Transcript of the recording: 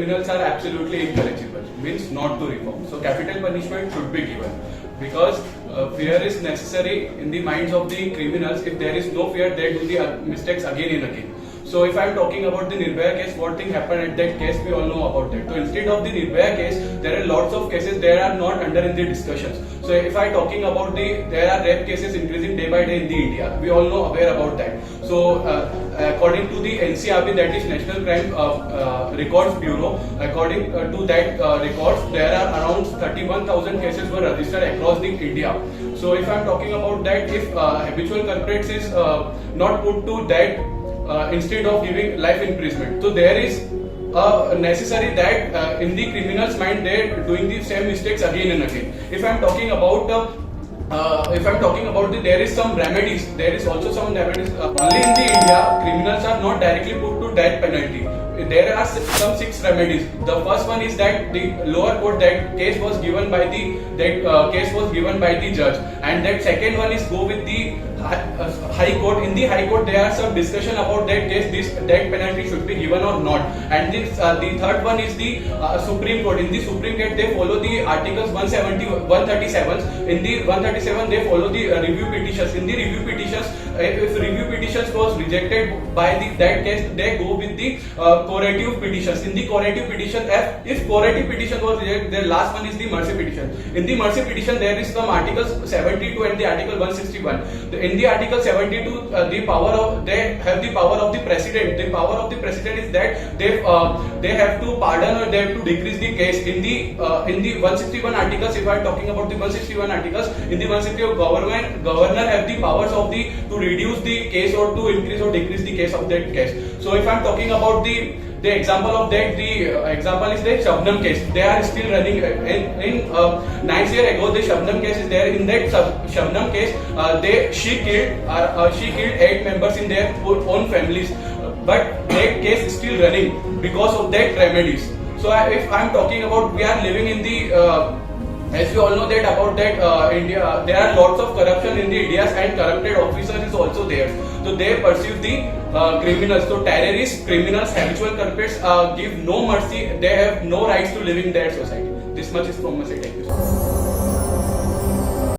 criminals are absolutely incorrigible, means not to reform. So capital punishment should be given because fear is necessary in the minds of the criminals. If there is no fear, they do the mistakes again and again. So if I am talking about the Nirbhaya case, what thing happened at that case, we all know about that. So instead of the Nirbhaya case, there are lots of cases that are not under in the discussions. So if I talking about there are rape cases increasing day by day in the India. We all know aware about that. So according to the NCRB, that is National Crime Records Bureau, according to that records, there are around 31,000 cases were registered across the India. So if I am talking about that, if habitual culprits is not put to that instead of giving life imprisonment, so there is necessary that in the criminal's mind they are doing the same mistakes again and again. If I am talking about there is some remedies, there is also some remedies. Only in the India, criminals are not directly put to death penalty. There are some 6 remedies. The first one is that the lower court, that case was given by the judge, and that second one is go with the high court. In the high court, there are some discussion about that case, this death penalty should be given or not. And this the third one is the Supreme Court. In the Supreme Court, they follow the articles 137. In the 137, they follow the review petitions. In the review petitions, if review petitions was rejected by that case, they go with the corrective petitions. In the corrective petition, if corrective petition was rejected, the last one is the mercy petition. In the mercy petition, there is some articles 72 and the article 161. In the article 72, they have the power of the president. The power of the president is that they have to pardon or they have to decrease the case. In the 161 articles, if I am talking about the 161 articles, in the 161 governor have the powers of to reduce the case or to increase or decrease the case of that case. So if I am talking about the example of that, the example is the Shabnam case. They are still running. In 9 years ago, the Shabnam case is there. In that Shabnam case, she killed 8 members in their own families, but that case is still running because of that remedies. So if I am talking about, we are living in the as you all know that about that India, there are lots of corruption in the India, and corrupted officers is also there. So they pursue the criminals. So terrorists, criminals, habitual culprits give no mercy. They have no rights to live in their society. This much is from my side. Thank you.